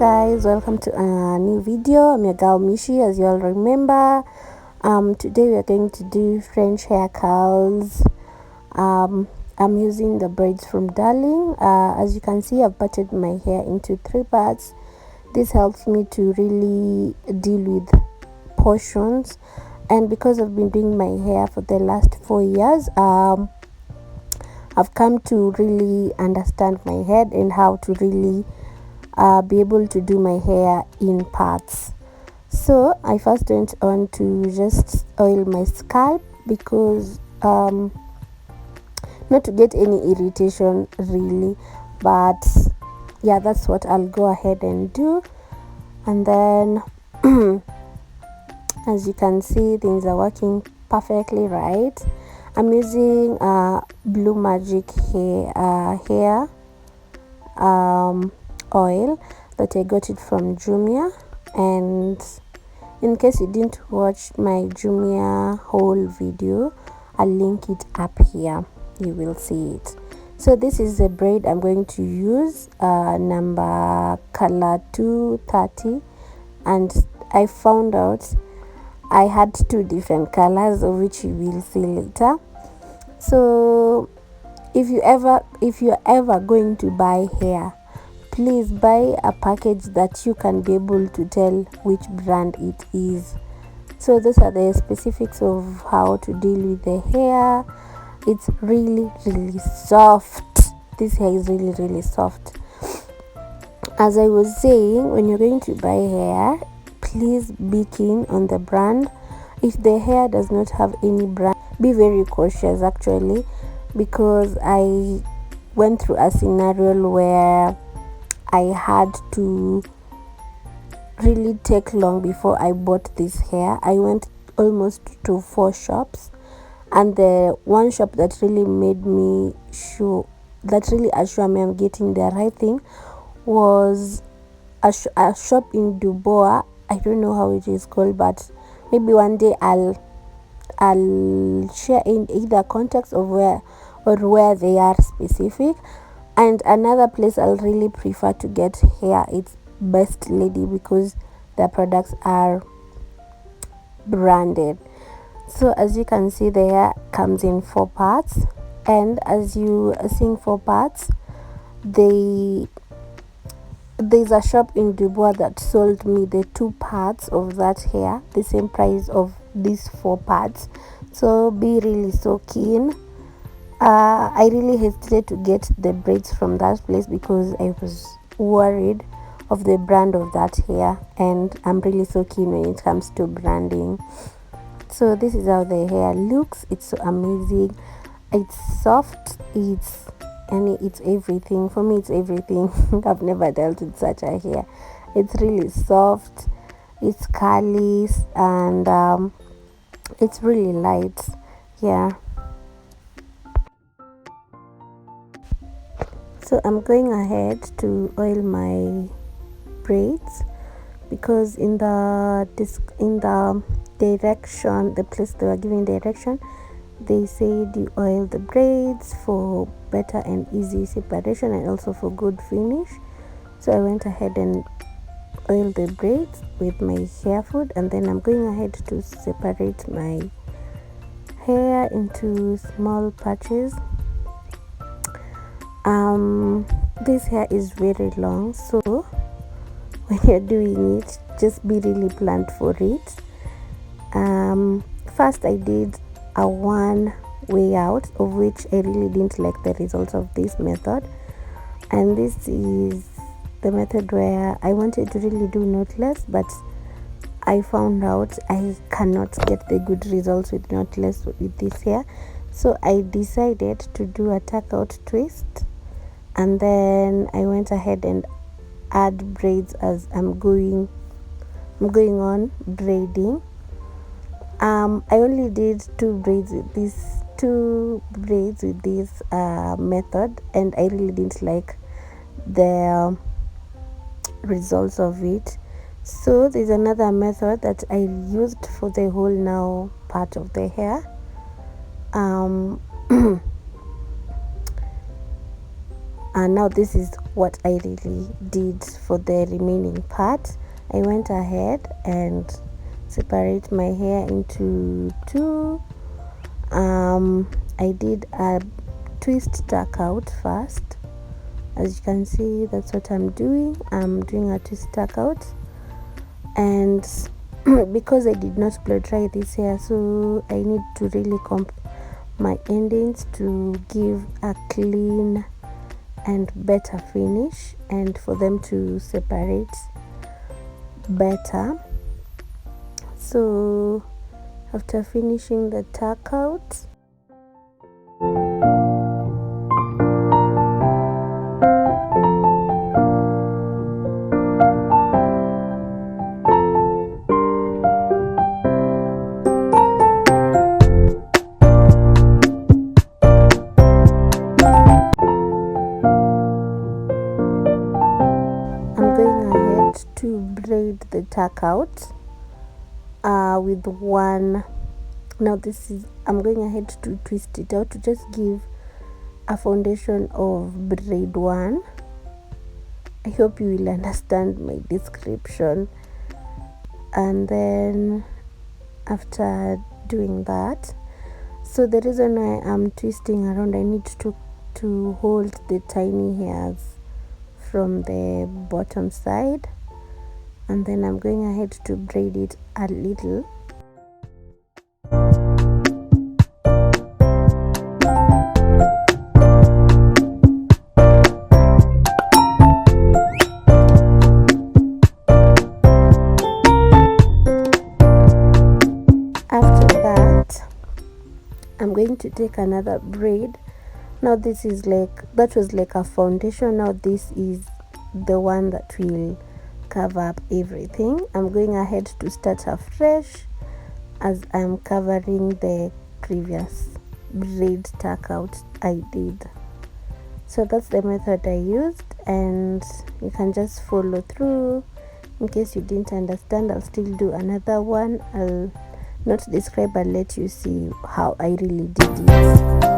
guys, welcome to a new video. I'm your girl Meeshee, as you all remember. Today we are going to do French hair curls. I'm using the braids from Darling. As you can see, I've parted my hair into 3 parts. This helps me to really deal with portions, and because I've been doing my hair for the last 4 years, I've come to really understand my head and how to really be able to do my hair in parts. So I first went on to just oil my scalp because not to get any irritation really, but yeah, that's what I'll go ahead and do. And then as you can see, things are working perfectly right. I'm using Blue Magic hair oil that I got it from Jumia, and in case you didn't watch my Jumia haul video, I'll link it up here, you will see it. So this is the braid I'm going to use, number color 230, and I found out I had 2 different colors, of which you will see later. So if you're ever going to buy hair, please buy a package that you can be able to tell which brand it is. So those are the specifics of how to deal with the hair. It's really soft. This hair is really soft. As I was saying, when you're going to buy hair, please be keen on the brand. If the hair does not have any brand, be very cautious actually, because I went through a scenario where I had to really take long before I bought this hair. I went almost to 4 shops, and the one shop that really made me sure, that really assured me I'm getting the right thing, was a shop in Dubois. I don't know how it is called, but maybe one day I'll share in either context of where they are specific. And another place I'll really prefer to get hair, it's Best Lady, because their products are branded. So as you can see, the hair comes in 4 parts, and as you are seeing 4 parts, there's a shop in Dubois that sold me the 2 parts of that hair, the same price of these 4 parts. So be really so keen. I really hesitated to get the braids from that place because I was worried of the brand of that hair, and I'm really so keen when it comes to branding. So this is how the hair looks. It's so amazing. It's soft. It's everything. For me, it's everything. I've never dealt with such a hair. It's really soft. It's curly, and it's really light. Yeah. So I'm going ahead to oil my braids, because in the direction, the place they were giving direction, they said you oil the braids for better and easy separation and also for good finish. So I went ahead and oiled the braids with my hair food, and then I'm going ahead to separate my hair into small patches. This hair is very long, so when you're doing it, just be really planned for it. First I did a 1 way out, of which I really didn't like the results of this method, and this is the method where I wanted to really do knotless, but I found out I cannot get the good results with knotless with this hair. So I decided to do a tuck out twist, and then I went ahead and add braids as I'm going on braiding. I only did 2 braids with this method, and I really didn't like the results of it. So there's another method that I used for the whole now part of the hair. And now this is what I really did for the remaining part. I went ahead and separate my hair into two. I did a twist tuck out first. As you can see, that's what I'm doing. I'm doing a twist tuck out, and because I did not blow dry this hair, so I need to really comb my endings to give a clean and better finish, and for them to separate better. So after finishing the tuck out, I'm going ahead to braid the tuck out with one. Now this is, I'm going ahead to twist it out to just give a foundation of braid one. I hope you will understand my description. And then after doing that, so the reason why I'm twisting around, I need to hold the tiny hairs from the bottom side, and then I'm going ahead to braid it a little. After that, I'm going to take another braid. Now this is like, that was like a foundation. Now this is the one that will cover up everything. I'm going ahead to start afresh as I'm covering the previous braid tuck out I did. So that's the method I used, and you can just follow through. In case you didn't understand, I'll still do another one. I'll not describe, I'll let you see how I really did it.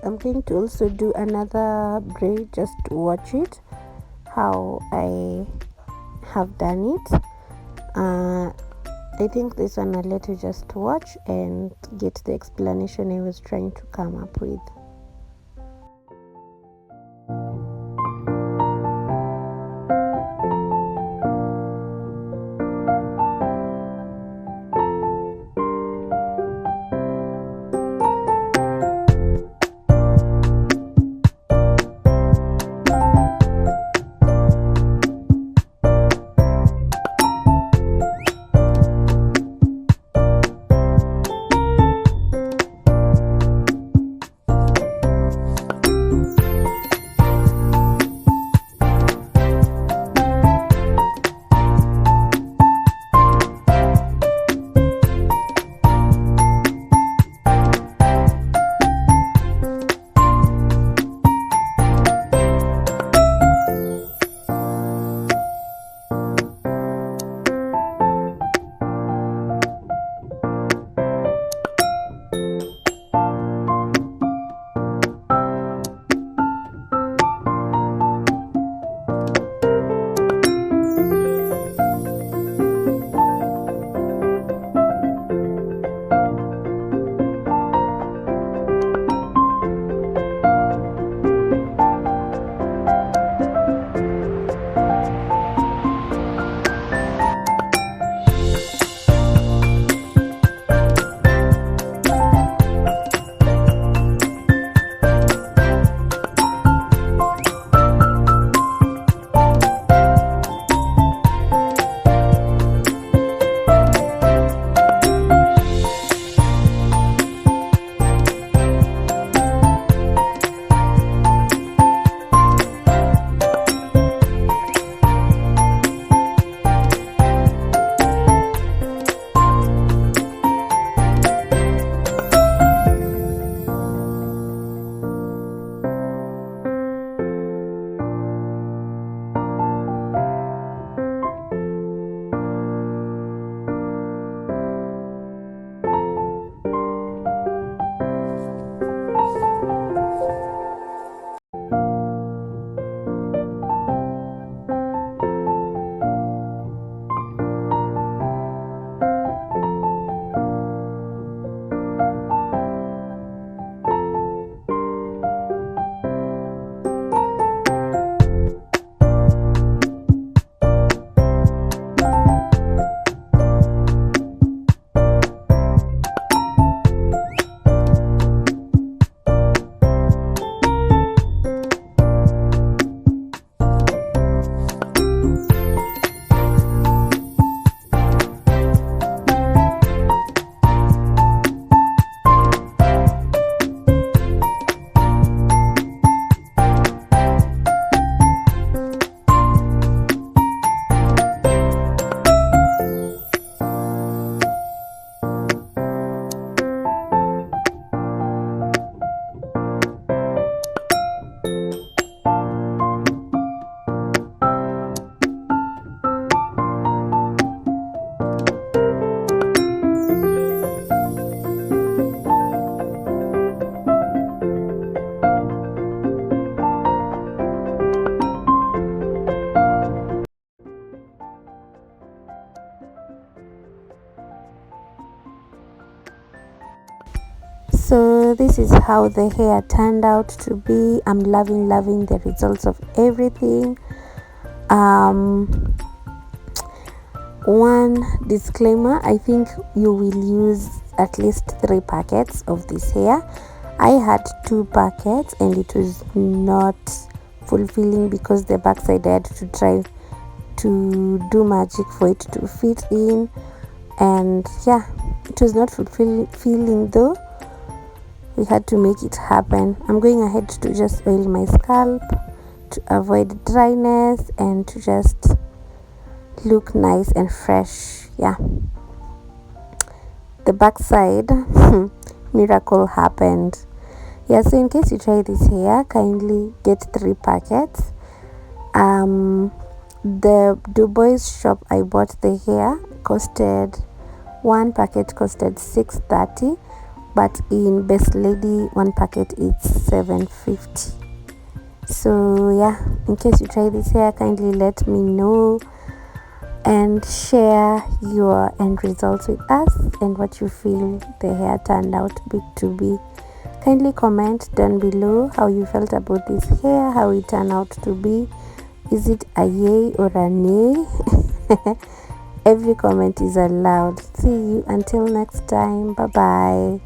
I'm going to also do another braid, just to watch it how I have done it. I think this one I'll let you just watch and get the explanation I was trying to come up with. So this is how the hair turned out to be. I'm loving the results of everything. One disclaimer, I think you will use at least 3 packets of this hair. I had 2 packets and it was not fulfilling because the backside I had to try to do magic for it to fit in, and yeah, it was not fulfilling though. We had to make it happen. I'm going ahead to just oil my scalp to avoid dryness and to just look nice and fresh. Yeah, the backside miracle happened. Yeah, so in case you try this hair, kindly get 3 packets. The Dubois shop I bought the hair costed, 1 packet costed $6.30, but in Best Lady 1 packet it's $7.50. So yeah, in case you try this hair, kindly let me know and share your end results with us and what you feel the hair turned out to be. Kindly comment down below how you felt about this hair, how it turned out to be. Is it a yay or a nay? Every comment is allowed. See you until next time. Bye bye.